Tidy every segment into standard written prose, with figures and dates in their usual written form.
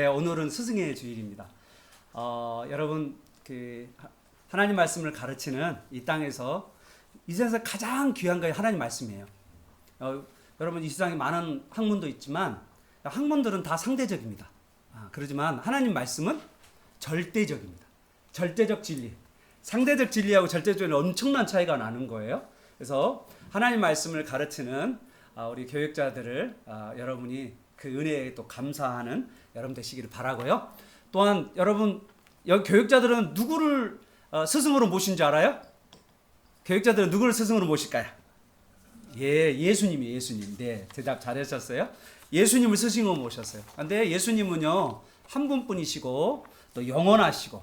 네, 오늘은 스승의 주일입니다. 여러분 하나님 말씀을 가르치는 이 땅에서 이 세상에서 가장 귀한 것이 하나님 말씀이에요. 여러분 이 세상에 많은 학문도 있지만 학문들은 다 상대적입니다. 그렇지만 하나님 말씀은 절대적입니다. 절대적 진리. 상대적 진리하고 절대적 진리는 엄청난 차이가 나는 거예요. 그래서 하나님 말씀을 가르치는 우리 교육자들을 여러분이 그 은혜에 또 감사하는 여러분 되시기를 바라고요. 또한 여러분 여기 교육자들은 누구를 스승으로 모신 줄 알아요? 교육자들은 누구를 스승으로 모실까요? 예수님이 예수님. 네, 대답 잘하셨어요. 예수님을 스승으로 모셨어요. 근데 예수님은요 한 분뿐이시고 또 영원하시고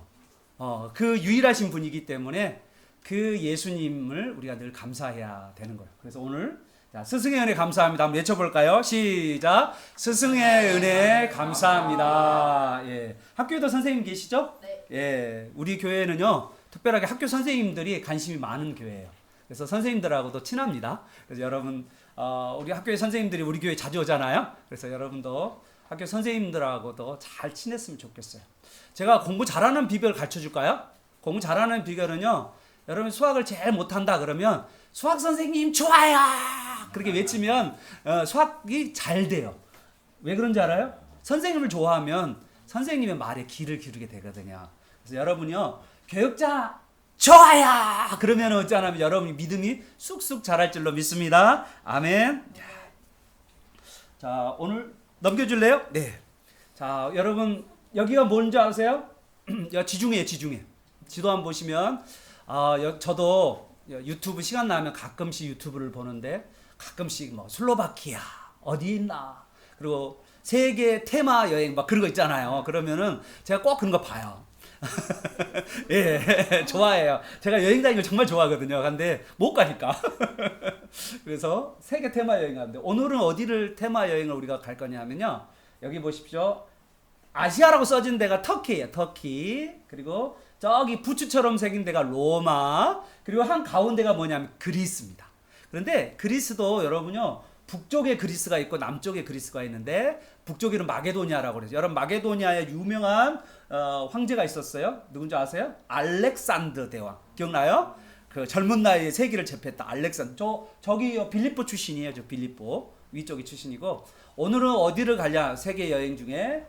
그 유일하신 분이기 때문에 그 예수님을 우리가 늘 감사해야 되는 거예요. 그래서 오늘 스승의 은혜 감사합니다. 한번 외쳐볼까요? 시작. 스승의 은혜 감사합니다. 예. 학교에도 선생님 계시죠? 네. 예. 우리 교회는요 특별하게 학교 선생님들이 관심이 많은 교회예요. 그래서 선생님들하고도 친합니다. 그래서 여러분 우리 학교의 선생님들이 우리 교회 자주 오잖아요. 그래서 여러분도 학교 선생님들하고도 잘 친했으면 좋겠어요. 제가 공부 잘하는 비결 가르쳐 줄까요? 공부 잘하는 비결은요, 여러분 수학을 제일 못한다 그러면 수학 선생님 좋아요 그렇게 외치면 수학이 잘 돼요. 왜 그런지 알아요? 선생님을 좋아하면 선생님의 말에 귀를 기울이게 되거든요. 그래서 여러분이요 교육자 좋아요 그러면 어쩌냐면 여러분이 믿음이 쑥쑥 자랄 줄로 믿습니다. 아멘. 자, 오늘 넘겨줄래요? 네. 자, 여러분 여기가 뭔지 아세요? 지중해예요. 지중해. 지도 한번 보시면 저도 유튜브 시간 나면 가끔씩 유튜브를 보는데 가끔씩 뭐 슬로바키아 어디 있나 그리고 세계 테마 여행 막 그런 거 있잖아요. 그러면은 제가 꼭 그런 거 봐요. 예, 좋아해요. 제가 여행 다니는 걸 정말 좋아하거든요. 근데 못 가니까. 그래서 세계 테마 여행 가는데 오늘은 어디를 테마 여행을 우리가 갈 거냐면요. 여기 보십시오. 아시아라고 써진 데가 터키예요. 터키. 그리고 저기 부츠처럼 생긴 데가 로마. 그리고 한 가운데가 뭐냐면 그리스입니다. 그런데 그리스도 여러분요. 북쪽에 그리스가 있고 남쪽에 그리스가 있는데 북쪽에는 마게도니아라고 그러죠. 여러분 마게도니아에 유명한 황제가 있었어요. 누군지 아세요? 알렉산더 대왕. 기억나요? 그 젊은 나이에 세계를 제패했다. 알렉산더. 저기 빌립보 출신이에요. 저 빌립보. 위쪽이 출신이고 오늘은 어디를 가냐? 세계 여행 중에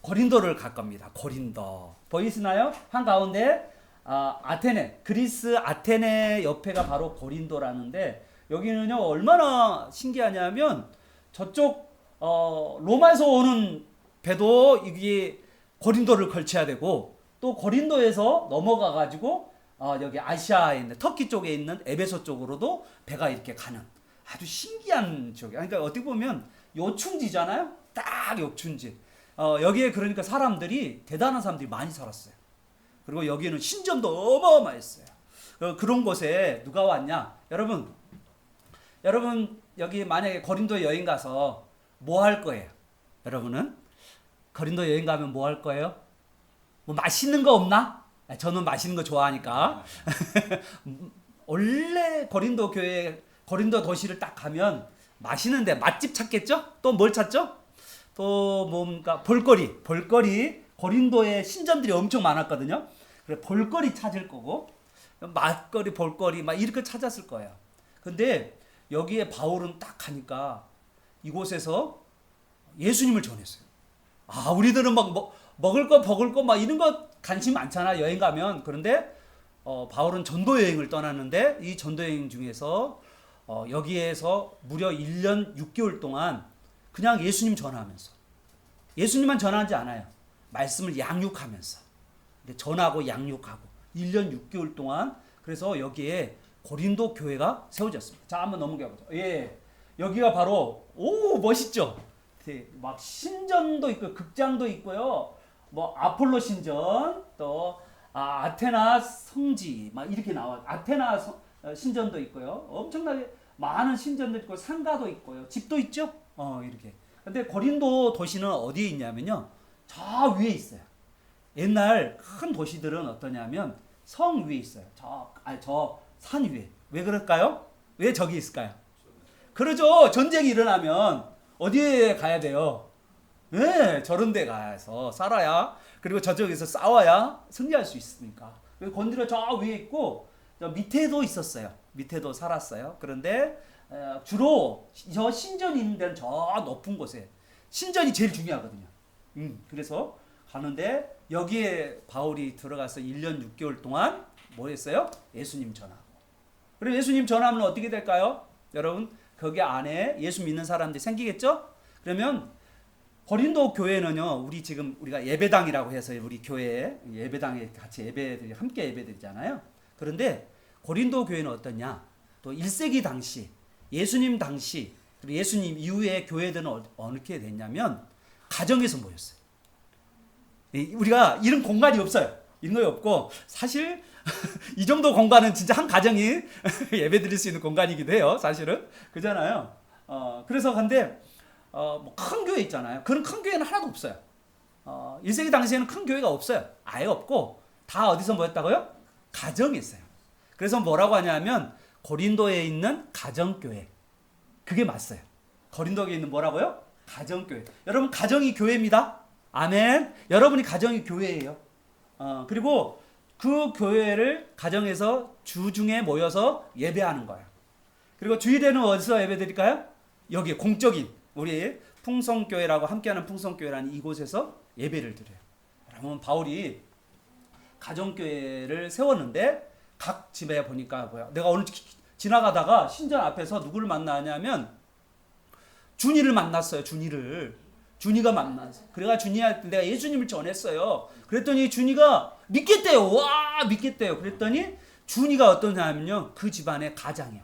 고린도를 갈 겁니다. 고린도. 보이시나요? 한가운데 아테네. 그리스 아테네 옆에가 바로 고린도라는데 여기는요 얼마나 신기하냐면 저쪽 로마에서 오는 배도 이게 고린도를 걸쳐야 되고 또 고린도에서 넘어가 가지고 여기 아시아에 있는 터키 쪽에 있는 에베소 쪽으로도 배가 이렇게 가는 아주 신기한 지역이에요. 그러니까 어떻게 보면 요충지잖아요. 딱 요충지. 여기에 그러니까 사람들이 대단한 사람들이 많이 살았어요. 그리고 여기는 신전도 어마어마했어요. 그런 곳에 누가 왔냐? 여러분 여기 만약에 고린도 여행 가서 뭐 할 거예요? 여러분은 고린도 여행 가면 뭐 할 거예요? 뭐 맛있는 거 없나? 저는 맛있는 거 좋아하니까. 원래 고린도 교회 고린도 도시를 딱 가면 맛있는데 맛집 찾겠죠? 또 뭘 찾죠? 또 뭔가 볼거리 고린도에 신전들이 엄청 많았거든요. 그래 볼거리 찾을 거고 맛거리 볼거리 막 이렇게 찾았을 거예요. 근데 여기에 바울은 딱 가니까 이곳에서 예수님을 전했어요. 우리들은 막 먹을 거 막 이런 거 관심 많잖아 여행 가면. 그런데 바울은 전도 여행을 떠났는데 이 전도 여행 중에서 여기에서 무려 1년 6개월 동안 그냥 예수님 전하면서 예수님만 전하지 않아요. 말씀을 양육하면서 전하고 양육하고 1년 6개월 동안 그래서 여기에 고린도 교회가 세워졌습니다. 자, 한번 넘겨보죠. 예, 여기가 바로 멋있죠. 막 신전도 있고 극장도 있고요. 뭐 아폴로 신전 또 아테나 성지 막 이렇게 나와. 아테나 신전도 있고요. 엄청나게 많은 신전도 있고 상가도 있고요. 집도 있죠. 이렇게. 근데 고린도 도시는 어디에 있냐면요. 저 위에 있어요. 옛날 큰 도시들은 어떠냐면 성 위에 있어요. 저 산 위에. 왜 그럴까요? 왜 저기 있을까요? 그러죠. 전쟁이 일어나면 어디에 가야 돼요? 네, 저런 데 가서 살아야, 그리고 저쪽에서 싸워야 승리할 수 있으니까. 곤드레 저 위에 있고 저 밑에도 있었어요. 밑에도 살았어요. 그런데 주로 저 신전이 있는 데는 저 높은 곳에, 신전이 제일 중요하거든요. 그래서 가는데 여기에 바울이 들어가서 1년 6개월 동안 뭐 했어요? 예수님 전하고. 그리고 예수님 전하면 어떻게 될까요? 여러분, 거기 안에 예수 믿는 사람들이 생기겠죠? 그러면 고린도 교회는요, 우리 지금 우리가 예배당이라고 해서 우리 교회 예배당에 같이 예배들이 함께 예배드리잖아요. 그런데 고린도 교회는 어떠냐? 또 1세기 당시, 예수님 당시, 그리고 예수님 이후에 교회들은 어떻게 됐냐면 가정에서 모였어요. 우리가 이런 공간이 없어요. 이런 거 없고, 사실 이 정도 공간은 진짜 한 가정이 예배 드릴 수 있는 공간이기도 해요. 사실은 그잖아요. 그래서 근데 뭐 큰 교회 있잖아요. 그런 큰 교회는 하나도 없어요. 1세기 당시에는 큰 교회가 없어요. 아예 없고 다 어디서 모였다고요? 가정에 있어요. 그래서 뭐라고 하냐면 고린도에 있는 가정교회. 그게 맞어요. 고린도에 있는 뭐라고요? 가정교회. 여러분, 가정이 교회입니다. 아멘. 여러분이 가정이 교회예요. 그리고 그 교회를 가정에서 주중에 모여서 예배하는 거예요. 그리고 주일에는 어디서 예배 드릴까요? 여기 공적인 우리 풍성교회라고 함께하는 풍성교회라는 이곳에서 예배를 드려요. 그러면 바울이 가정교회를 세웠는데 각 집에 보니까 뭐야? 내가 오늘 지나가다가 신전 앞에서 누구를 만나냐면 준이를 만났어요. 준이가 만났어요. 그래가 준이한테 내가 예수님을 전했어요. 그랬더니 준이가 믿겠대요. 와, 믿겠대요. 그랬더니 준이가 어떤 사람이냐면요, 그 집안의 가장이야.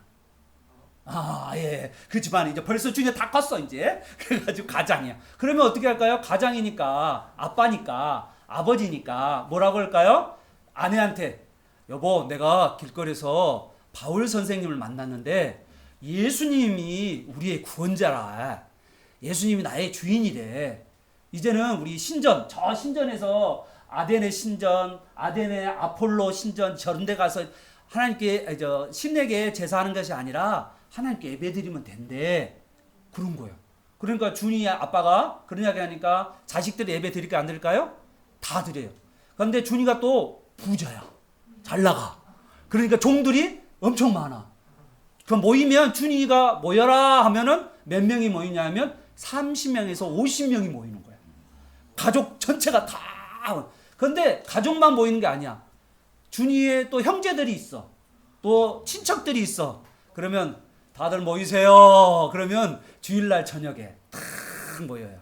예. 그 집안이 이제 벌써 준이가 다 컸어, 이제. 그래가지고 가장이야. 그러면 어떻게 할까요? 가장이니까, 아빠니까, 아버지니까, 뭐라고 할까요? 아내한테, 여보, 내가 길거리에서 바울 선생님을 만났는데, 예수님이 우리의 구원자라. 예수님이 나의 주인이래. 이제는 우리 신전, 저 신전에서 아데네 신전, 아데네 아폴로 신전 저런 데 가서 하나님께 신에게 제사하는 것이 아니라 하나님께 예배드리면 된대. 그런 거예요. 그러니까 준이 아빠가 그런 이야기 하니까 자식들이 예배 드릴까요, 안 드릴까요? 다 드려요. 그런데 준이가 또 부자야. 잘 나가. 그러니까 종들이 엄청 많아. 그 모이면 준이가 모여라 하면은 몇 명이 모이냐면 30명에서 50명이 모이는 거야. 가족 전체가 다. 그런데 가족만 모이는 게 아니야. 준이의 또 형제들이 있어. 또 친척들이 있어. 그러면 다들 모이세요. 그러면 주일날 저녁에 탁 모여요.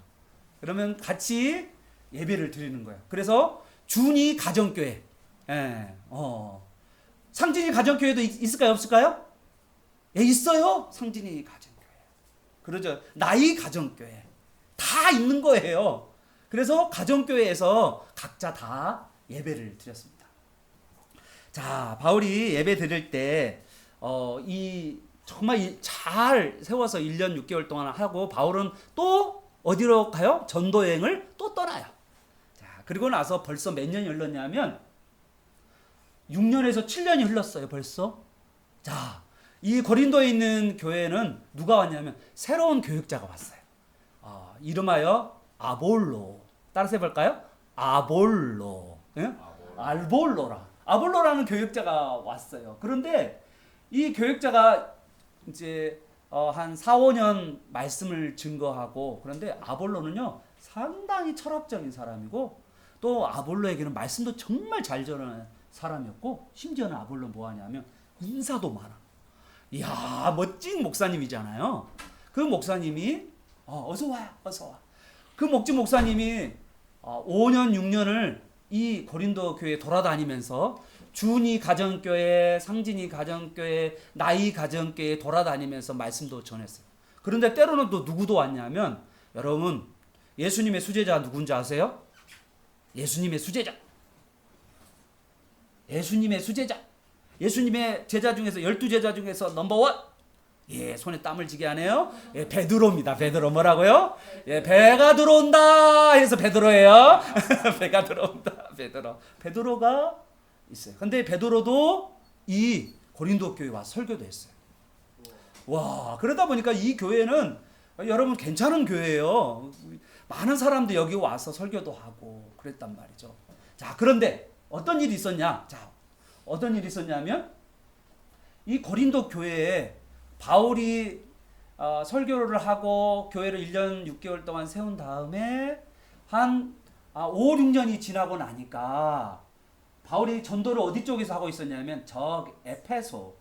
그러면 같이 예배를 드리는 거야. 그래서 준이 가정교회. 상진이 가정교회도 있을까요, 없을까요? 예, 있어요. 상진이 가정교회. 그러죠. 나이 가정교회. 다 있는 거예요. 그래서 가정교회에서 각자 다 예배를 드렸습니다. 자, 바울이 예배 드릴 때, 정말 잘 세워서 1년 6개월 동안 하고, 바울은 또 어디로 가요? 전도 여행을 또 떠나요. 자, 그리고 나서 벌써 몇 년이 흘렀냐면, 6년에서 7년이 흘렀어요, 벌써. 자, 이 고린도에 있는 교회는 누가 왔냐면, 새로운 교육자가 왔어요. 이름하여 아볼로. 따라서 해볼까요? 아볼로. 예? 알볼로라. 아볼로라는 교육자가 왔어요. 그런데 이 교육자가 이제 한 4, 5년 말씀을 증거하고, 그런데 아볼로는요 상당히 철학적인 사람이고, 또 아볼로에게는 말씀도 정말 잘 전하는 사람이었고, 심지어는 아볼로 뭐하냐면 인사도 많아. 이야, 멋진 목사님이잖아요. 그 목사님이 어서 와. 그 목사님이 5년 6년을 이 고린도 교회 돌아다니면서 준이 가정교회, 상진이 가정교회, 나이 가정교회 돌아다니면서 말씀도 전했어요. 그런데 때로는 또 누구도 왔냐면, 여러분 예수님의 수제자 누군지 아세요? 예수님의 수제자. 예수님의 제자 중에서 12제자 중에서 넘버원. 예, 손에 땀을 지게 하네요. 예, 베드로입니다. 베드로 뭐라고요? 예, 배가 들어온다 해서 베드로예요. 배가 들어온다. 베드로가 있어요. 근데 베드로도 이 고린도 교회에 와서 설교도 했어요. 와, 그러다 보니까 이 교회는 여러분 괜찮은 교회예요. 많은 사람도 여기 와서 설교도 하고 그랬단 말이죠. 자, 그런데 어떤 일이 있었냐? 자, 어떤 일이 있었냐면 이 고린도 교회에 바울이 설교를 하고 교회를 1년 6개월 동안 세운 다음에 한 5, 6년이 지나고 나니까 바울이 전도를 어디 쪽에서 하고 있었냐면 저 에페소,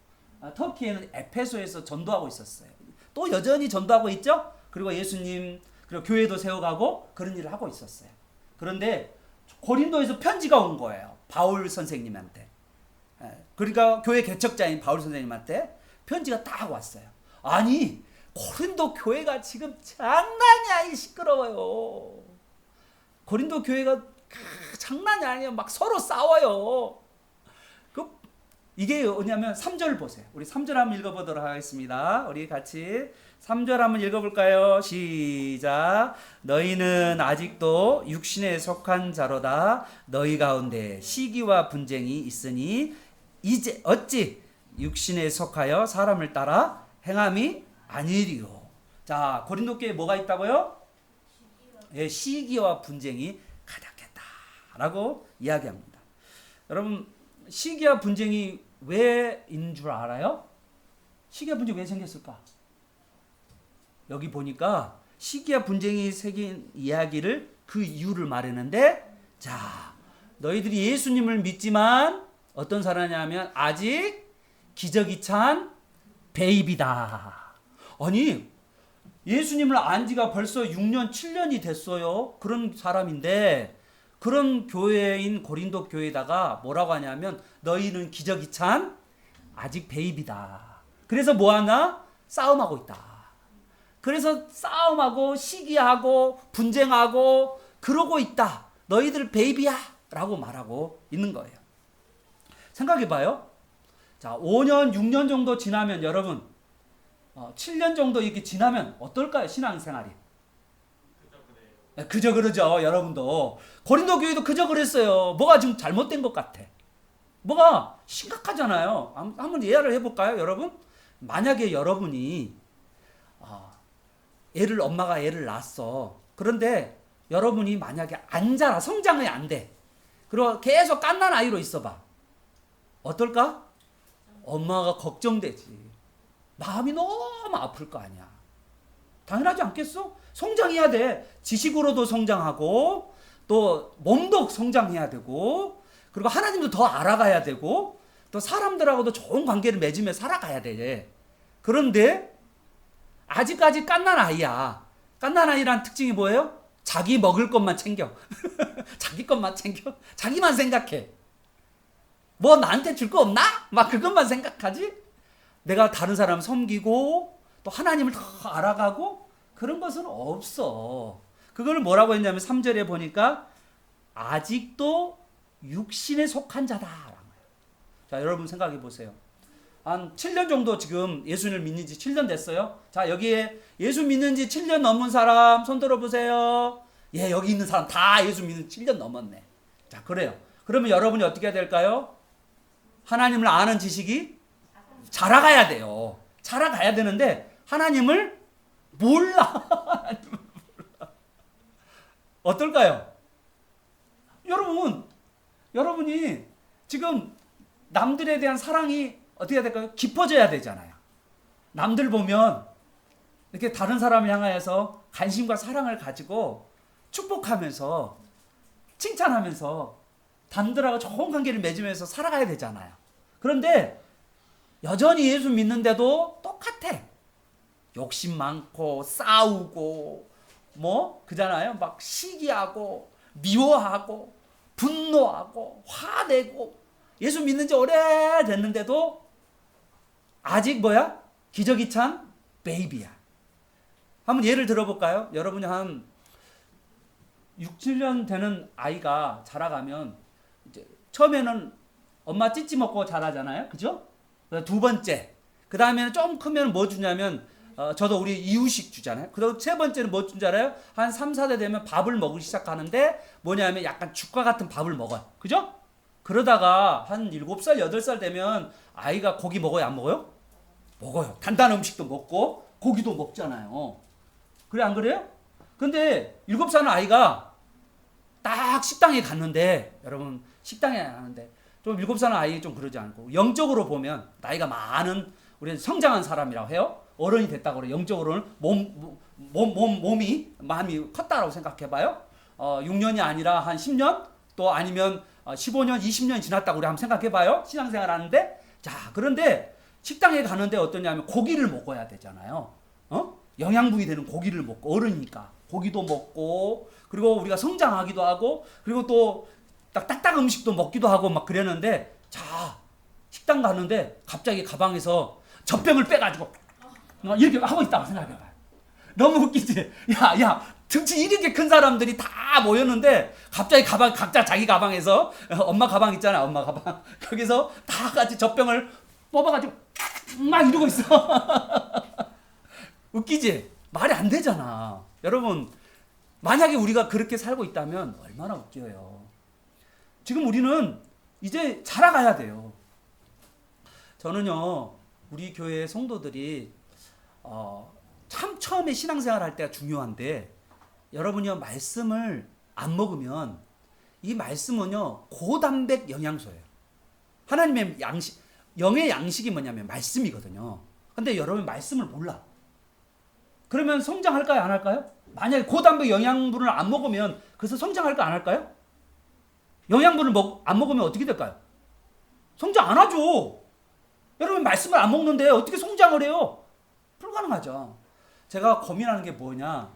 터키에는 에페소에서 전도하고 있었어요. 또 여전히 전도하고 있죠. 그리고 예수님 그리고 교회도 세워가고 그런 일을 하고 있었어요. 그런데 고린도에서 편지가 온 거예요. 바울 선생님한테. 그러니까 교회 개척자인 바울 선생님한테 편지가 딱 왔어요. 아니 고린도 교회가 지금 장난이 아니 시끄러워요. 고린도 교회가 장난이 아니에요. 막 서로 싸워요. 이게 뭐냐면 3절 보세요. 우리 3절 한번 읽어보도록 하겠습니다. 우리 같이 3절 한번 읽어볼까요? 시작. 너희는 아직도 육신에 속한 자로다. 너희 가운데 시기와 분쟁이 있으니 이제 어찌 육신에 속하여 사람을 따라 행함이 아니리요. 자, 고린도 교회에 뭐가 있다고요? 예, 시기와 분쟁이 가득했다라고 이야기합니다. 여러분, 시기와 분쟁이 왜인 줄 알아요? 시기와 분쟁이 왜 생겼을까? 여기 보니까 시기와 분쟁이 생긴 이야기를 그 이유를 말했는데, 자, 너희들이 예수님을 믿지만 어떤 사람이냐면 아직 기저귀 찬 베이비다. 아니 예수님을 안 지가 벌써 6년 7년이 됐어요. 그런 사람인데 그런 교회인 고린도 교회에다가 뭐라고 하냐면 너희는 기저귀 찬 아직 베이비다. 그래서 뭐하나? 싸움하고 있다. 그래서 싸움하고 시기하고 분쟁하고 그러고 있다. 너희들 베이비야 라고 말하고 있는 거예요. 생각해봐요. 자, 5년 6년 정도 지나면 여러분 7년 정도 이렇게 지나면 어떨까요? 신앙생활이. 그저 그러죠. 여러분도 고린도 교회도 그저 그랬어요. 뭐가 지금 잘못된 것 같아. 뭐가 심각하잖아요. 한번 이해를 해볼까요, 여러분? 만약에 여러분이 엄마가 애를 낳았어. 그런데 여러분이 만약에 안 자라, 성장이 안 돼. 그리고 계속 갓난 아이로 있어봐. 어떨까? 엄마가 걱정되지. 마음이 너무 아플 거 아니야. 당연하지 않겠어? 성장해야 돼. 지식으로도 성장하고 또 몸도 성장해야 되고 그리고 하나님도 더 알아가야 되고 또 사람들하고도 좋은 관계를 맺으며 살아가야 돼. 그런데 아직까지 갓난 아이야. 갓난 아이란 특징이 뭐예요? 자기 먹을 것만 챙겨. 자기 것만 챙겨. 자기만 생각해. 뭐 나한테 줄 거 없나? 막 그것만 생각하지? 내가 다른 사람 섬기고 또 하나님을 더 알아가고 그런 것은 없어. 그걸 뭐라고 했냐면 3절에 보니까 아직도 육신에 속한 자다. 자, 여러분 생각해 보세요. 한 7년 정도 지금 예수님을 믿는 지 7년 됐어요. 자, 여기에 예수 믿는 지 7년 넘은 사람 손 들어 보세요. 예, 여기 있는 사람 다 예수 믿는 7년 넘었네. 자, 그래요. 그러면 여러분이 어떻게 해야 될까요? 하나님을 아는 지식이 자라가야 돼요. 자라가야 되는데 하나님을 몰라. 어떨까요? 여러분이 지금 남들에 대한 사랑이 어떻게 해야 될까요? 깊어져야 되잖아요. 남들 보면 이렇게 다른 사람을 향하여서 관심과 사랑을 가지고 축복하면서 칭찬하면서 남들하고 좋은 관계를 맺으면서 살아가야 되잖아요. 그런데 여전히 예수 믿는데도 똑같아. 욕심 많고 싸우고 그잖아요. 막 시기하고 미워하고 분노하고 화내고 예수 믿는 지 오래됐는데도 아직 기저귀 찬 베이비야. 한번 예를 들어볼까요? 여러분이 한 6, 7년 되는 아이가 자라가면 이제 처음에는 엄마 찌찌 먹고 자라잖아요. 그죠? 두 번째. 그 다음에는 좀 크면 뭐 주냐면 저도 우리 이유식 주잖아요. 그리고 세 번째는 뭐 준 줄 알아요? 한 3, 4대 되면 밥을 먹기 시작하는데 뭐냐면 약간 죽과 같은 밥을 먹어요. 그죠? 그러다가 한 7살, 8살 되면 아이가 고기 먹어요? 안 먹어요? 먹어요. 단단한 음식도 먹고 고기도 먹잖아요. 그래 안 그래요? 근데 7살 아이가 딱 식당에 갔는데, 여러분 식당에 가는데 좀 7살 아이 좀 그러지 않고 영적으로 보면 나이가 많은 우리 성장한 사람이라고 해요. 어른이 됐다고 그래. 영적으로는 몸이 마음이 컸다라고 생각해봐요. 6년이 아니라 한 10년 또 아니면 15년, 20년이 지났다고 우리 한번 생각해봐요. 신앙생활 하는데. 자, 그런데 식당에 가는데 어떠냐면 고기를 먹어야 되잖아요. 영양분이 되는 고기를 먹고, 어른이니까 고기도 먹고, 그리고 우리가 성장하기도 하고, 그리고 또 딱딱한 음식도 먹기도 하고 막 그랬는데, 자, 식당 가는데 갑자기 가방에서 젖병을 빼가지고 이렇게 하고 있다고 생각해봐요. 너무 웃기지? 야, 등치 이렇게 큰 사람들이 다 모였는데 갑자기 각자 자기 가방에서, 엄마 가방 있잖아, 엄마 가방. 거기서 다 같이 젖병을 뽑아가지고 막 이러고 있어. 웃기지? 말이 안 되잖아. 여러분, 만약에 우리가 그렇게 살고 있다면 얼마나 웃겨요. 지금 우리는 이제 자라가야 돼요. 저는요, 우리 교회 성도들이 참 처음에 신앙생활 할 때가 중요한데, 여러분이요, 말씀을 안 먹으면 이 말씀은요, 고단백 영양소예요. 하나님의 양식, 영의 양식이 뭐냐면 말씀이거든요. 근데 여러분 말씀을 몰라. 그러면 성장할까요, 안 할까요? 만약에 고단백 영양분을 안 먹으면 그래서 성장할까, 안 할까요? 영양분을 안 먹으면 어떻게 될까요? 성장 안 하죠. 여러분 말씀을 안 먹는데 어떻게 성장을 해요? 불가능하죠. 제가 고민하는 게 뭐냐,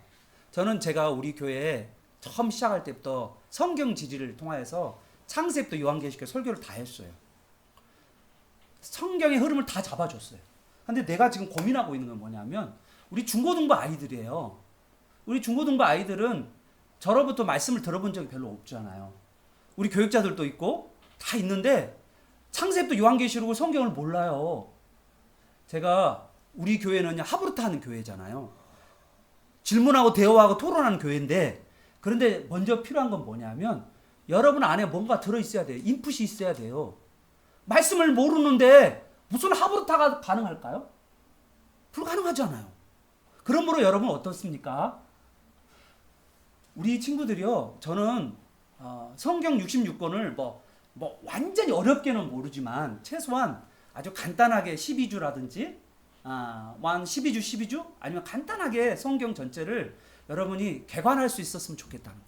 저는 제가 우리 교회에 처음 시작할 때부터 성경 지지를 통하여서 창세부터 요한계시록 설교를 다 했어요. 성경의 흐름을 다 잡아줬어요. 근데 내가 지금 고민하고 있는 건 뭐냐면, 우리 중고등부 아이들이에요. 우리 중고등부 아이들은 저로부터 말씀을 들어본 적이 별로 없잖아요. 우리 교육자들도 있고 다 있는데 창세부터 요한계시록을 성경을 몰라요. 제가 우리 교회는 하브르타 하는 교회잖아요. 질문하고 대화하고 토론하는 교회인데, 그런데 먼저 필요한 건 뭐냐면 여러분 안에 뭔가 들어있어야 돼요. 인풋이 있어야 돼요. 말씀을 모르는데 무슨 하브르타가 가능할까요? 불가능하잖아요. 그러므로 여러분 어떻습니까? 우리 친구들이요, 저는 성경 66권을 뭐 완전히 어렵게는 모르지만 최소한 아주 간단하게 12주라든지 12주 아니면 간단하게 성경 전체를 여러분이 개관할 수 있었으면 좋겠다는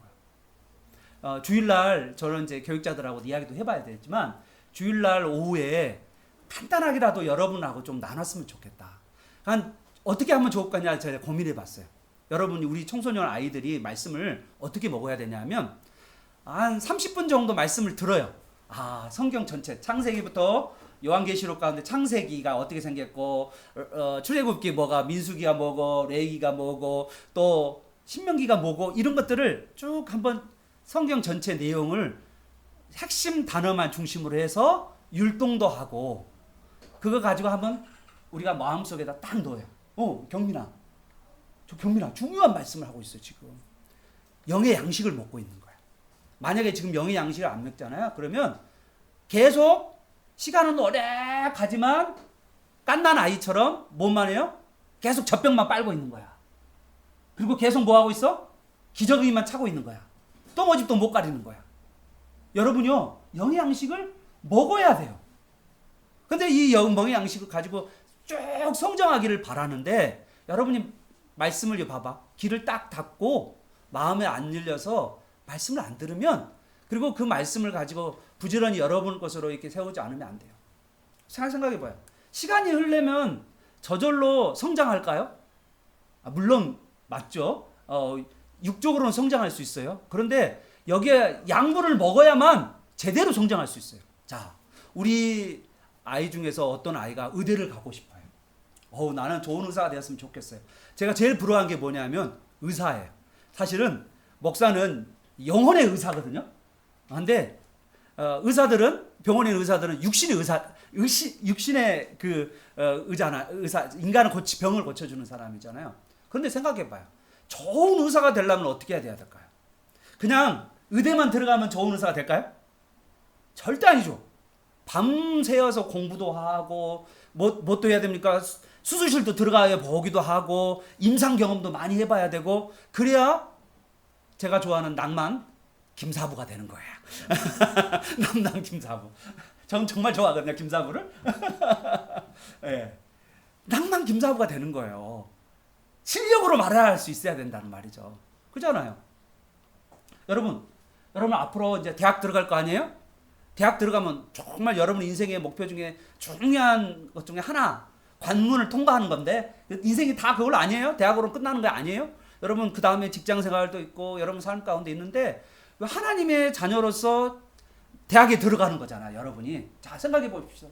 거예요. 주일날 저는 이제 교육자들하고 이야기도 해봐야 되지만 주일날 오후에 간단하게라도 여러분하고 좀 나눴으면 좋겠다. 어떻게 하면 좋을까냐 제가 고민해봤어요. 여러분이 우리 청소년 아이들이 말씀을 어떻게 먹어야 되냐면 한 30분 정도 말씀을 들어요. 성경 전체 창세기부터 요한계시록 가운데 창세기가 어떻게 생겼고, 출애굽기 뭐가, 민수기가 뭐고, 레위기가 뭐고, 또 신명기가 뭐고, 이런 것들을 쭉 한번 성경 전체 내용을 핵심 단어만 중심으로 해서 율동도 하고, 그거 가지고 한번 우리가 마음속에다 딱 넣어요. 경민아 중요한 말씀을 하고 있어. 지금 영의 양식을 먹고 있는 거야. 만약에 지금 영의 양식을 안 먹잖아요. 그러면 계속 시간은 오래 가지만 깐난 아이처럼 뭐만 해요? 계속 젖병만 빨고 있는 거야. 그리고 계속 뭐 하고 있어? 기저귀만 차고 있는 거야. 똥오집도 못 가리는 거야. 여러분요, 영의 양식을 먹어야 돼요. 근데 이 영의 양식을 가지고 쭉 성장하기를 바라는데, 여러분이 말씀을 봐봐. 귀를 딱 닫고 마음에 안 열려서 말씀을 안 들으면, 그리고 그 말씀을 가지고 부지런히 여러분 것으로 이렇게 세우지 않으면 안 돼요. 생각해봐요. 시간이 흐르면 저절로 성장할까요? 물론 맞죠. 육적으로는 성장할 수 있어요. 그런데 여기에 양분을 먹어야만 제대로 성장할 수 있어요. 자, 우리 아이 중에서 어떤 아이가 의대를 가고 싶어요. 나는 좋은 의사가 되었으면 좋겠어요. 제가 제일 부러워한 게 뭐냐면 의사예요. 사실은 목사는 영혼의 의사거든요. 근데 의사들은, 병원에 있는 의사들은 육신의 육신의 의사, 인간을 병을 고쳐주는 사람이잖아요. 그런데 생각해봐요. 좋은 의사가 되려면 어떻게 해야 될까요? 그냥 의대만 들어가면 좋은 의사가 될까요? 절대 아니죠. 밤새워서 공부도 하고 뭣도 해야 됩니까? 수술실도 들어가야 보기도 하고 임상 경험도 많이 해봐야 되고 그래야 제가 좋아하는 낭만 김사부가 되는 거예요. 남남 김사부. 전 정말 좋아하거든요, 김사부를. 네. 낭만 김사부가 되는 거예요. 실력으로 말할 수 있어야 된다는 말이죠. 그잖아요. 여러분 앞으로 이제 대학 들어갈 거 아니에요? 대학 들어가면 정말 여러분 인생의 목표 중에 중요한 것 중에 하나, 관문을 통과하는 건데 인생이 다 그걸로 아니에요? 대학으로 끝나는 거 아니에요? 여러분 그 다음에 직장 생활도 있고 여러분 삶 가운데 있는데 하나님의 자녀로서 대학에 들어가는 거잖아, 여러분이. 자, 생각해 보십시오.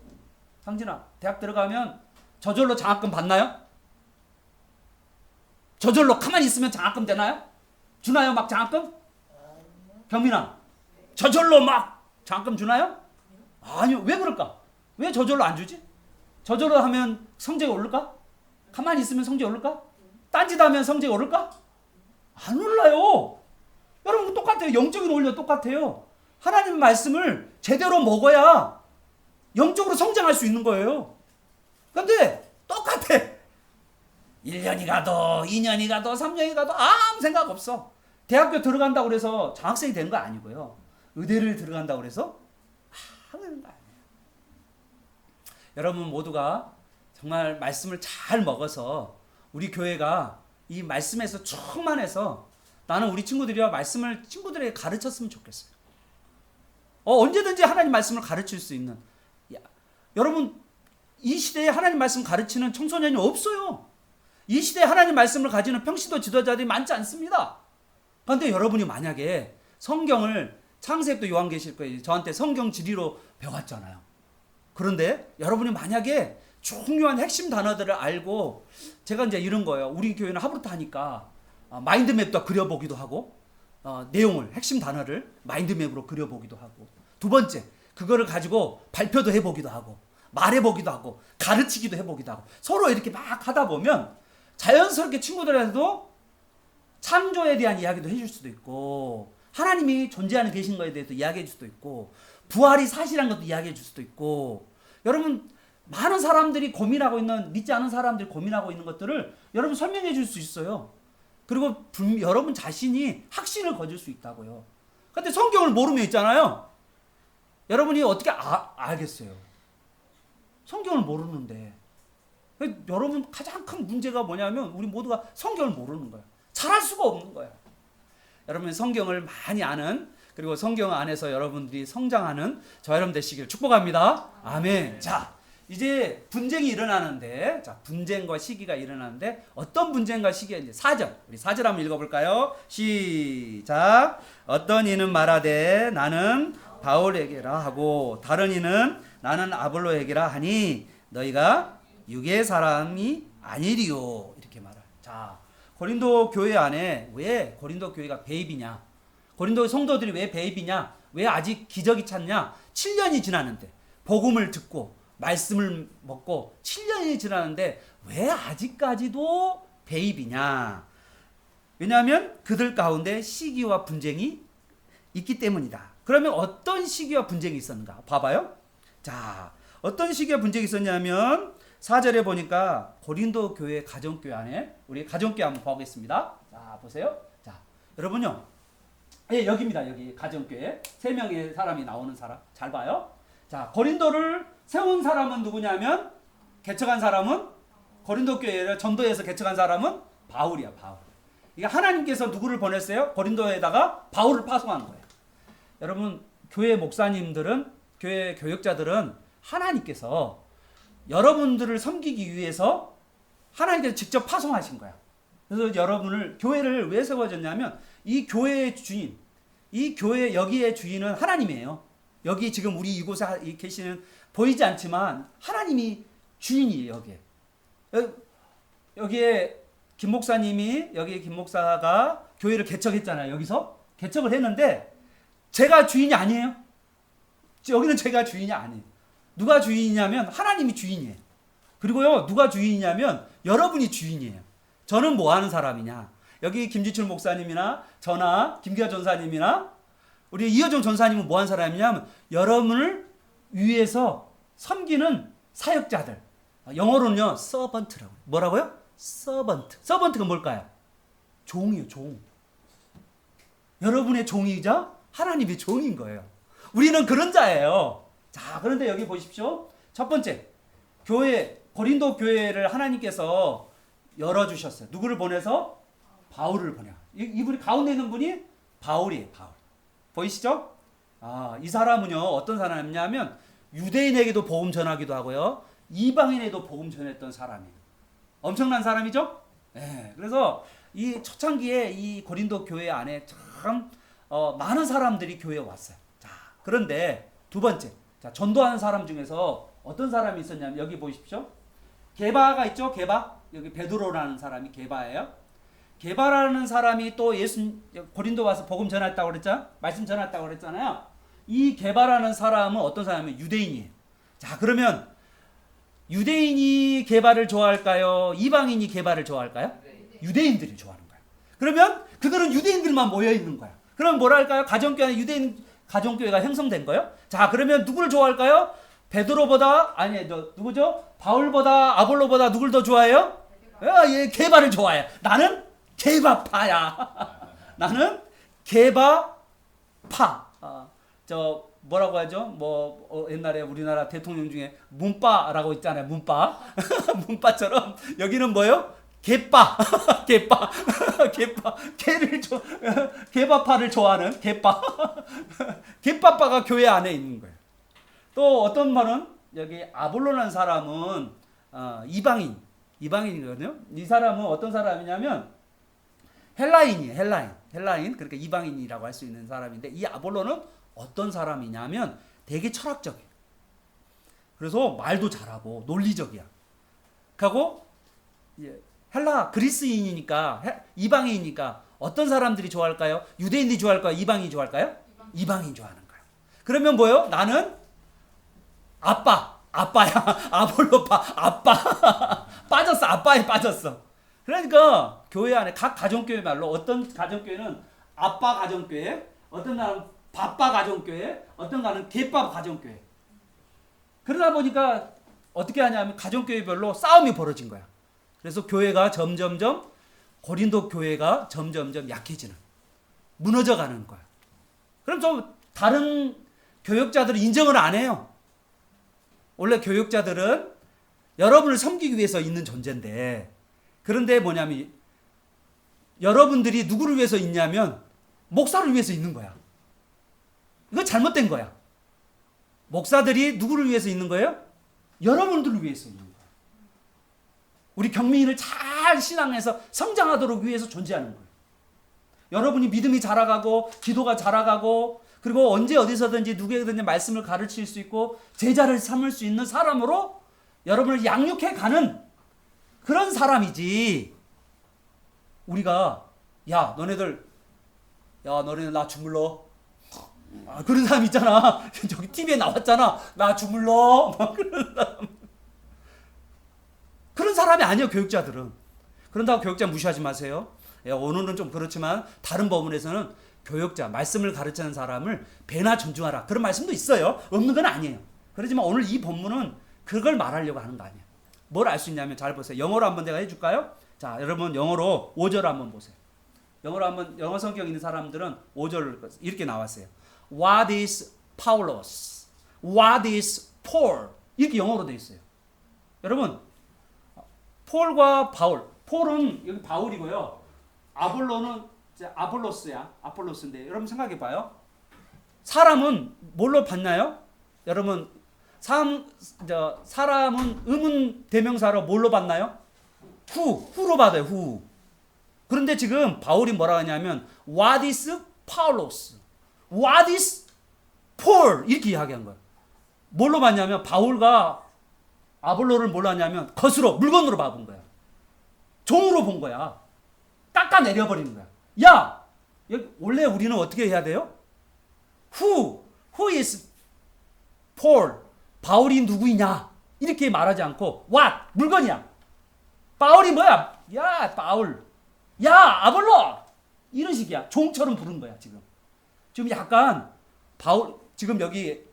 상진아, 대학 들어가면 저절로 장학금 받나요? 저절로 가만히 있으면 장학금 되나요? 주나요, 막 장학금? 경민아, 저절로 막 장학금 주나요? 아니요. 왜 그럴까? 왜 저절로 안 주지? 저절로 하면 성적이 오를까? 가만히 있으면 성적이 오를까? 딴짓하면 성적이 오를까? 안 올라요. 여러분 똑같아요. 영적인 원리가 똑같아요. 하나님 말씀을 제대로 먹어야 영적으로 성장할 수 있는 거예요. 그런데 똑같아. 1년이 가도 2년이 가도 3년이 가도 아무 생각 없어. 대학교 들어간다고 그래서 장학생이 되는 거 아니고요. 의대를 들어간다고 그래서 하는 거 아니에요. 여러분 모두가 정말 말씀을 잘 먹어서 우리 교회가 이 말씀에서 충만해서 나는 우리 친구들이와 말씀을 친구들에게 가르쳤으면 좋겠어요. 언제든지 하나님 말씀을 가르칠 수 있는. 여러분 이 시대에 하나님 말씀 가르치는 청소년이 없어요. 이 시대에 하나님 말씀을 가지는 평신도 지도자들이 많지 않습니다. 그런데 여러분이 만약에 성경을 창세기도 요한계시록 거예요. 저한테 성경 지리로 배웠잖아요. 그런데 여러분이 만약에 중요한 핵심 단어들을 알고 제가 이제 이런 거예요. 우리 교회는 하브루트 하니까 마인드맵도 그려보기도 하고 내용을 핵심 단어를 마인드맵으로 그려보기도 하고 두 번째 그거를 가지고 발표도 해보기도 하고 말해보기도 하고 가르치기도 해보기도 하고 서로 이렇게 막 하다 보면 자연스럽게 친구들한테도 창조에 대한 이야기도 해줄 수도 있고 하나님이 존재하는 계신 것에 대해서 이야기해 줄 수도 있고 부활이 사실한 것도 이야기해 줄 수도 있고 여러분 많은 사람들이 고민하고 있는 믿지 않은 사람들이 고민하고 있는 것들을 여러분 설명해 줄 수 있어요. 그리고 여러분 자신이 확신을 거둘 수 있다고요. 그런데 성경을 모르면 있잖아요. 여러분이 어떻게 알겠어요? 성경을 모르는데. 여러분 가장 큰 문제가 뭐냐면 우리 모두가 성경을 모르는 거예요. 잘할 수가 없는 거예요. 여러분 성경을 많이 아는 그리고 성경 안에서 여러분들이 성장하는 저 여러분 되시길 축복합니다. 아멘. 자, 이제 분쟁이 일어나는데, 자, 분쟁과 시기가 일어나는데 어떤 분쟁과 시기가 이제 4절. 우리 4절 한번 읽어볼까요? 시작. 어떤 이는 말하되 나는 바울에게라 하고 다른 이는 나는 아볼로에게라 하니 너희가 육의 사람이 아니리요. 이렇게 말해요. 자, 고린도 교회 안에 왜 고린도 교회가 배입이냐? 고린도 성도들이 왜 배입이냐? 왜 아직 기적이 찼냐? 7년이 지났는데 복음을 듣고 말씀을 먹고 7년이 지났는데 왜 아직까지도 배입이냐? 왜냐하면 그들 가운데 시기와 분쟁이 있기 때문이다. 그러면 어떤 시기와 분쟁이 있었는가? 봐봐요. 자, 어떤 시기와 분쟁이 있었냐면 4절에 보니까 고린도 교회 가정교회 안에 우리 가정교회 한번 보겠습니다. 자, 보세요. 자, 여러분요. 예, 여기입니다. 여기 가정교회 3명의 사람이 나오는 사람. 잘 봐요. 자, 고린도를 세운 사람은 누구냐면 개척한 사람은 고린도 교회를 전도해서 개척한 사람은 바울이야, 바울. 이게 하나님께서 누구를 보냈어요? 고린도에다가 바울을 파송한 거예요. 여러분, 교회 목사님들은 교회 교역자들은 하나님께서 여러분들을 섬기기 위해서 하나님께서 직접 파송하신 거야. 그래서 여러분을 교회를 왜 세워졌냐면 이 교회의 주인, 이 교회 여기의 주인은 하나님이에요. 여기 지금 우리 이곳에 계시는 보이지 않지만 하나님이 주인이에요. 여기에. 여기에 김 목사님이 여기 김 목사가 교회를 개척했잖아요. 여기서 개척을 했는데 제가 주인이 아니에요. 여기는 제가 주인이 아니에요. 누가 주인이냐면 하나님이 주인이에요. 그리고요 누가 주인이냐면 여러분이 주인이에요. 저는 뭐 하는 사람이냐? 여기 김지출 목사님이나 저나 김기아 전사님이나 우리 이여정 전사님은 뭐 하는 사람이냐면 여러분을 위해서 섬기는 사역자들, 영어로는요, servant라고. 뭐라고요? servant. servant가 뭘까요? 종이요, 종. 여러분의 종이자 하나님의 종인 거예요. 우리는 그런 자예요. 자, 그런데 여기 보십시오. 첫 번째, 교회, 고린도 교회를 하나님께서 열어주셨어요. 누구를 보내서? 바울을 보내요. 이분이 가운데 있는 분이 바울이에요, 바울. 보이시죠? 이 사람은요, 어떤 사람이냐면, 유대인에게도 복음 전하기도 하고요, 이방인에도 복음 전했던 사람이에요. 엄청난 사람이죠? 네, 그래서 이 초창기에 이 고린도 교회 안에 참 많은 사람들이 교회에 왔어요. 자, 그런데 두 번째, 자, 전도하는 사람 중에서 어떤 사람이 있었냐면 여기 보십시오. 게바가 있죠? 게바. 여기 베드로라는 사람이 게바예요. 게바라는 사람이 또 고린도 와서 복음 전했다고 그랬잖아요. 말씀 전했다고 그랬잖아요. 이 게바라는 사람은 어떤 사람이에요? 유대인이에요. 자, 그러면 유대인이 게바를 좋아할까요? 이방인이 게바를 좋아할까요? 유대인들이 좋아하는 거야. 그러면 그들은 유대인들만 모여 있는 거야. 그럼 뭐라 할까요? 가정교회 안에 유대인 가정교회가 형성된 거예요. 자, 그러면 누구를 좋아할까요? 베드로보다, 아니, 누구죠? 바울보다, 아볼로보다 누굴 더 좋아해요? 얘 게바를 좋아해. 나는 게바파야. 나는 게바파. 뭐라고 하죠? 옛날에 우리나라 대통령 중에 문빠라고 있잖아요. 문빠. 문빠처럼 여기는 뭐예요? 개빠. 개빠. 개빠. 개바파를 좋아하는 개빠. 개빠빠가 교회 안에 있는 거예요. 또 어떤 분은 여기 아볼로라는 사람은 이방인이거든요. 이 사람은 어떤 사람이냐면 헬라인이에요. 헬라인. 그러니까 이방인이라고 할 수 있는 사람인데, 이 아볼로는 어떤 사람이냐면 되게 철학적이에요. 그래서 말도 잘하고 논리적이야. 그리고 그리스인이니까, 이방인이니까 어떤 사람들이 좋아할까요? 유대인들이 좋아할까요? 이방인이 좋아할까요? 이방인이 좋아하는 거예요. 그러면 뭐예요? 나는 아빠야. 아볼로파, 아빠. 빠졌어. 아빠에 빠졌어. 그러니까 교회 안에 각 가정교회 말로, 어떤 가정교회는 아빠 가정교회, 어떤 나는 바빠 가정교회, 어떤 가는 개빠 가정교회. 그러다 보니까 어떻게 하냐면 가정교회별로 싸움이 벌어진 거야. 그래서 교회가 점점점, 고린도 교회가 점점점 약해지는, 무너져가는 거야. 그럼 좀 다른 교역자들은 인정을 안 해요. 원래 교역자들은 여러분을 섬기기 위해서 있는 존재인데, 그런데 뭐냐면 여러분들이 누구를 위해서 있냐면 목사를 위해서 있는 거야. 이거 잘못된 거야. 목사들이 누구를 위해서 있는 거예요? 여러분들을 위해서 있는 거야. 우리 경민이를 잘 신앙에서 성장하도록 위해서 존재하는 거예요. 여러분이 믿음이 자라가고 기도가 자라가고, 그리고 언제 어디서든지 누구에게든지 말씀을 가르칠 수 있고 제자를 삼을 수 있는 사람으로 여러분을 양육해 가는 그런 사람이지. 우리가 너네들 나 주물러. 그런 사람 있잖아. 저기 TV에 나왔잖아. 나 주물러. 그런 사람이 아니에요, 교육자들은. 그런다고 교육자 무시하지 마세요. 오늘은 좀 그렇지만 다른 법문에서는 교육자, 말씀을 가르치는 사람을 배나 존중하라, 그런 말씀도 있어요. 없는 건 아니에요. 그렇지만 오늘 이 본문은 그걸 말하려고 하는 거 아니에요. 뭘 알 수 있냐면 잘 보세요. 영어로 한번 내가 해줄까요? 자, 여러분 영어로 5절 한번 보세요. 영어 성경 있는 사람들은 5절 이렇게 나왔어요. What is Paulos? What is Paul? 이렇게 영어로 되어 있어요. 여러분, 폴과 바울. 폴은 여기 바울이고요. 아볼로는 아폴로스야. 아폴로스인데, 여러분 생각해 봐요. 사람은 뭘로 받나요? 여러분, 사람은 의문 대명사로 뭘로 받나요? 후로 받아요. 후. 그런데 지금 바울이 뭐라 하냐면 What is Paulos? What is Paul? 이렇게 이야기한 거예요. 뭘로 받냐면 바울과 아볼로를 뭘로 하냐면 것으로, 물건으로 봐본 거야. 종으로 본 거야. 깎아내려버리는 거야. 야! 원래 우리는 어떻게 해야 돼요? Who is Paul? 바울이 누구이냐? 이렇게 말하지 않고 what? 물건이야. 바울이 뭐야? 야, 바울. 야, 아볼로. 이런 식이야. 종처럼 부른 거야, 지금. 지금 약간 바울, 지금 여기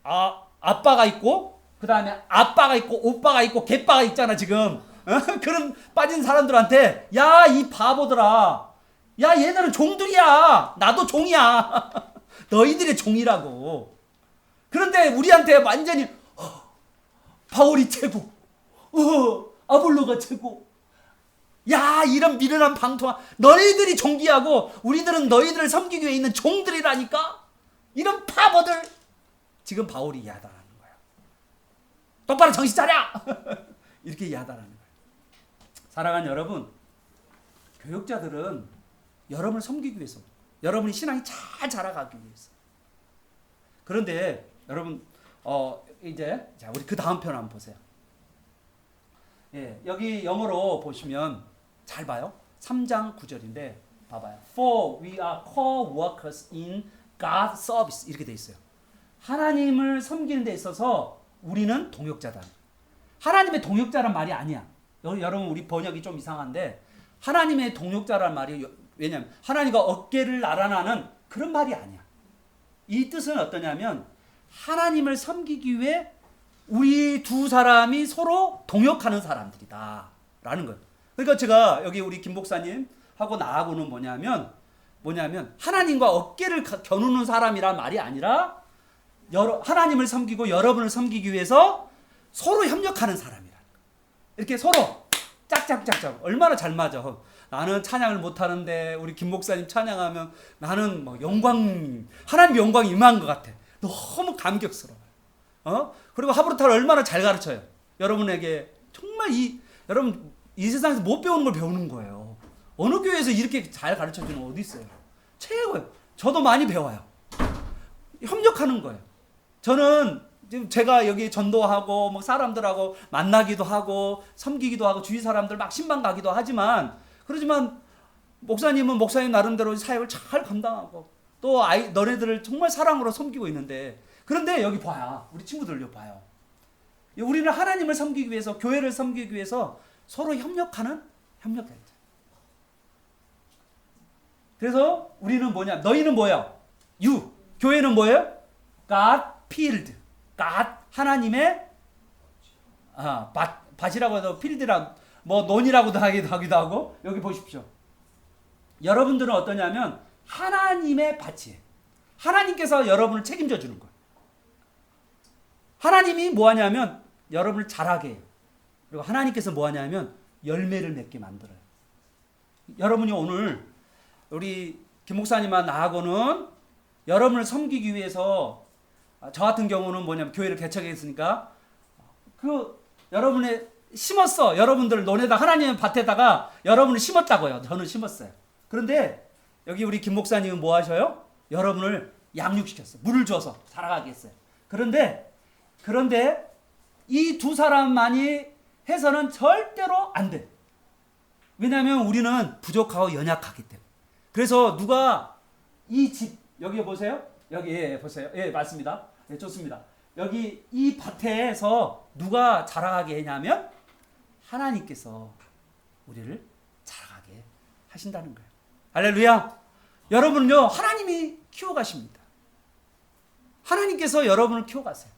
아빠가 있고 그 다음에 아빠가 있고 오빠가 있고 개빠가 있잖아 지금. 그런 빠진 사람들한테 야 이 바보들아, 야 얘들은 종들이야, 나도 종이야. 너희들의 종이라고. 그런데 우리한테 완전히 바울이 최고, 아볼로가 최고, 야 이런 미련한 방통아, 너희들이 종기하고 우리들은 너희들을 섬기기 위해 있는 종들이라니까. 이런 바보들. 지금 바울이 이해하다라는 거야. 똑바로 정신 차려. 이렇게 이해하다라는 거야. 사랑하는 여러분, 교육자들은 여러분을 섬기기 위해서, 여러분이 신앙이 잘 자라가기 위해서. 그런데 여러분 이제 자 우리 그 다음 편 한번 보세요. 예, 여기 영어로 보시면 잘 봐요. 3장 9절인데 봐봐요. For we are co-workers in God's service 이렇게 돼 있어요. 하나님을 섬기는 데 있어서 우리는 동역자다. 하나님의 동역자란 말이 아니야. 여러분 우리 번역이 좀 이상한데 하나님의 동역자란 말이, 왜냐하면 하나님과 어깨를 나란하는 그런 말이 아니야. 이 뜻은 어떠냐면 하나님을 섬기기 위해 우리 두 사람이 서로 동역하는 사람들이다 라는 거예요. 그러니까 제가 여기 우리 김 목사님하고 나하고는 뭐냐면 하나님과 어깨를 겨누는 사람이란 말이 아니라 하나님을 섬기고 여러분을 섬기기 위해서 서로 협력하는 사람이라는 거예요. 이렇게 서로 짝짝짝짝. 얼마나 잘 맞아. 나는 찬양을 못하는데 우리 김 목사님 찬양하면 나는 뭐 하나님 영광이 임한 것 같아. 너무 감격스러워요. 그리고 하브루타를 얼마나 잘 가르쳐요. 여러분에게 정말 여러분 이 세상에서 못 배우는 걸 배우는 거예요. 어느 교회에서 이렇게 잘 가르쳐주는 어디 있어요? 최고예요. 저도 많이 배워요. 협력하는 거예요. 저는 지금 제가 여기 전도하고 뭐 사람들하고 만나기도 하고 섬기기도 하고 주위 사람들 막 신방 가기도 하지만, 그러지만 목사님은 목사님 나름대로 사역을 잘 감당하고 또 너네들을 정말 사랑으로 섬기고 있는데, 그런데 여기 봐야 우리 친구들 여기 봐요. 우리는 하나님을 섬기기 위해서, 교회를 섬기기 위해서 서로 협력하자. 그래서 우리는 뭐냐? 너희는 뭐야? 교회는 뭐예요? God field. God 하나님의 밭이라고 해도 필드라 뭐 논이라고도 하기도 하고. 여기 보십시오. 여러분들은 어떠냐면 하나님의 밭이에요. 하나님께서 여러분을 책임져 주는 거예요. 하나님이 뭐 하냐면 여러분을 자라게 해요. 그리고 하나님께서 뭐 하냐면 열매를 맺게 만들어요. 여러분이 오늘 우리 김 목사님과 나하고는 여러분을 섬기기 위해서, 저 같은 경우는 뭐냐면 교회를 개척했으니까 여러분의 심었어. 여러분들 논에다, 하나님의 밭에다가 여러분을 심었다고요. 저는 심었어요. 그런데 여기 우리 김 목사님은 뭐 하셔요? 여러분을 양육시켰어요. 물을 줘서 자라가게 했어요. 그런데 이 두 사람만이 해서는 절대로 안 돼. 왜냐하면 우리는 부족하고 연약하기 때문에. 그래서 누가 이 집, 여기 보세요. 여기 보세요. 예, 맞습니다. 네, 좋습니다. 여기 이 밭에서 누가 자라가게 했냐면 하나님께서 우리를 자라가게 하신다는 거예요. 할렐루야. 여러분은요, 하나님이 키워가십니다. 하나님께서 여러분을 키워가세요.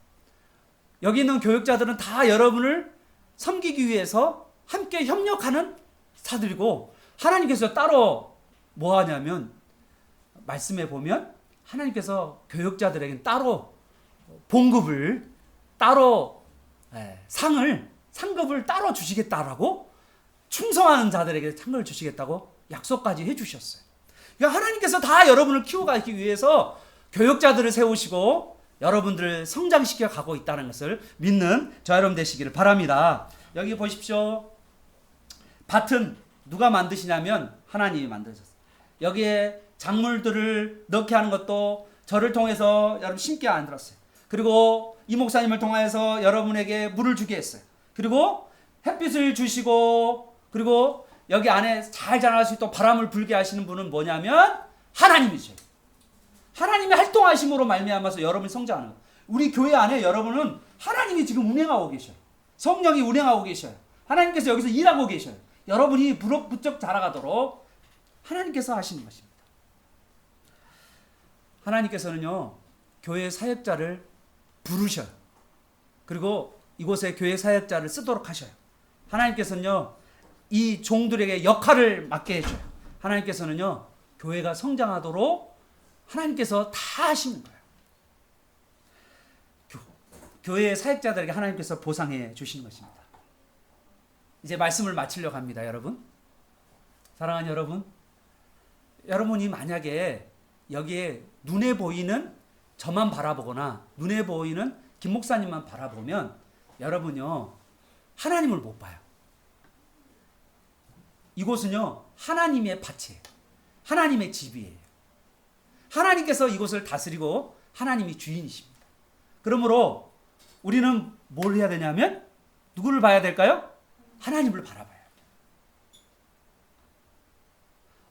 여기 있는 교육자들은 다 여러분을 섬기기 위해서 함께 협력하는 사들이고, 하나님께서 따로 뭐 하냐면 말씀에 보면 하나님께서 교육자들에게 따로 봉급을, 따로 상급을 따로 주시겠다라고, 충성하는 자들에게 상급을 주시겠다고 약속까지 해주셨어요. 그러니까 하나님께서 다 여러분을 키워가기 위해서 교육자들을 세우시고 여러분들을 성장시켜 가고 있다는 것을 믿는 저 여러분 되시기를 바랍니다. 여기 보십시오. 밭은 누가 만드시냐면 하나님이 만드셨어요. 여기에 작물들을 넣게 하는 것도 저를 통해서 여러분 심게 만들었어요. 그리고 이 목사님을 통해서 여러분에게 물을 주게 했어요. 그리고 햇빛을 주시고, 그리고 여기 안에 잘 자랄 수 있도록 바람을 불게 하시는 분은 뭐냐면 하나님이죠. 하나님의 활동하심으로 말미암아서 여러분이 성장하는 거예요. 우리 교회 안에 여러분은 하나님이 지금 운행하고 계셔요. 성령이 운행하고 계셔요. 하나님께서 여기서 일하고 계셔요. 여러분이 부쩍 자라가도록 하나님께서 하시는 것입니다. 하나님께서는요, 교회 사역자를 부르셔요. 그리고 이곳에 교회 사역자를 쓰도록 하셔요. 하나님께서는요, 이 종들에게 역할을 맡게 해줘요. 하나님께서는요, 교회가 성장하도록 하나님께서 다 하시는 거예요. 교회의 사역자들에게 하나님께서 보상해 주시는 것입니다. 이제 말씀을 마치려고 합니다, 여러분. 사랑하는 여러분, 여러분이 만약에 여기에 눈에 보이는 저만 바라보거나 눈에 보이는 김 목사님만 바라보면 여러분요, 하나님을 못 봐요. 이곳은요, 하나님의 밭이에요. 하나님의 집이에요. 하나님께서 이곳을 다스리고 하나님이 주인이십니다. 그러므로 우리는 뭘 해야 되냐면 누구를 봐야 될까요? 하나님을 바라봐야 돼요.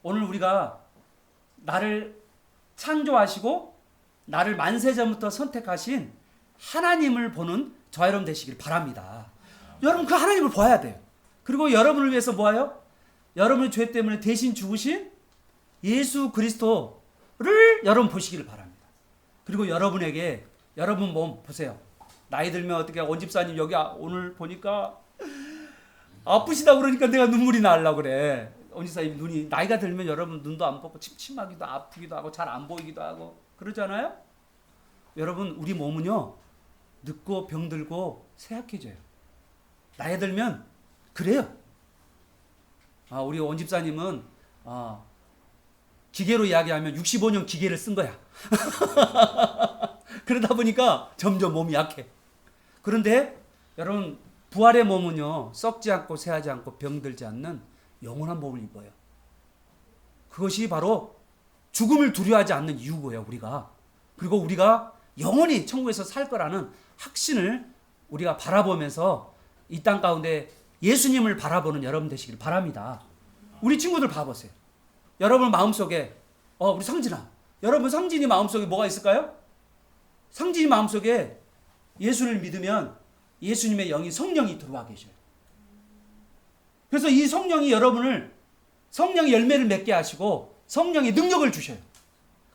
오늘 우리가 나를 창조하시고 나를 만세전부터 선택하신 하나님을 보는 저와 여러분 되시길 바랍니다. 여러분 그 하나님을 봐야 돼요. 그리고 여러분을 위해서 뭐예요? 여러분의 죄 때문에 대신 죽으신 예수 그리스도를 여러분 보시기를 바랍니다. 그리고 여러분에게 여러분 몸 보세요. 나이 들면 어떻게 원집사님 여기 오늘 보니까 아프시다 그러니까 내가 눈물이 나려고 그래. 원집사님 눈이 나이가 들면 여러분 눈도 안 보고 침침하기도 아프기도 하고 잘 안 보이기도 하고 그러잖아요. 여러분 우리 몸은요 늙고 병들고 쇠약해져요. 나이 들면 그래요. 우리 원집사님은 기계로 이야기하면 65년 기계를 쓴 거야. 그러다 보니까 점점 몸이 약해. 그런데 여러분 부활의 몸은요 썩지 않고 쇠하지 않고 병들지 않는 영원한 몸을 입어요. 그것이 바로 죽음을 두려워하지 않는 이유고요, 우리가. 그리고 우리가 영원히 천국에서 살 거라는 확신을 우리가 바라보면서 이 땅 가운데 예수님을 바라보는 여러분 되시길 바랍니다. 우리 친구들 봐보세요. 여러분 마음속에 우리 상진아, 여러분 상진이 마음속에 뭐가 있을까요? 상진이 마음속에 예수를 믿으면 예수님의 영이 성령이 들어와 계셔요. 그래서 이 성령이 여러분을 성령의 열매를 맺게 하시고 성령의 능력을 주셔요.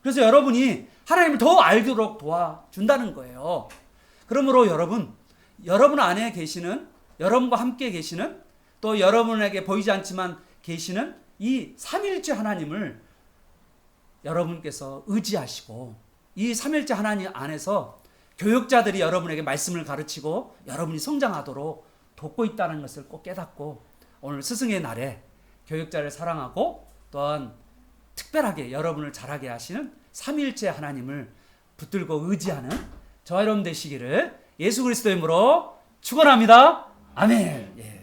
그래서 여러분이 하나님을 더 알도록 도와준다는 거예요. 그러므로 여러분 안에 계시는, 여러분과 함께 계시는, 또 여러분에게 보이지 않지만 계시는 이 삼일째 하나님을 여러분께서 의지하시고 이 삼일째 하나님 안에서 교육자들이 여러분에게 말씀을 가르치고 여러분이 성장하도록 돕고 있다는 것을 꼭 깨닫고 오늘 스승의 날에 교육자를 사랑하고 또한 특별하게 여러분을 자라게 하시는 삼일째 하나님을 붙들고 의지하는 저와 여러분 되시기를 예수 그리스도의 이름으로 축원합니다. 아멘. 예.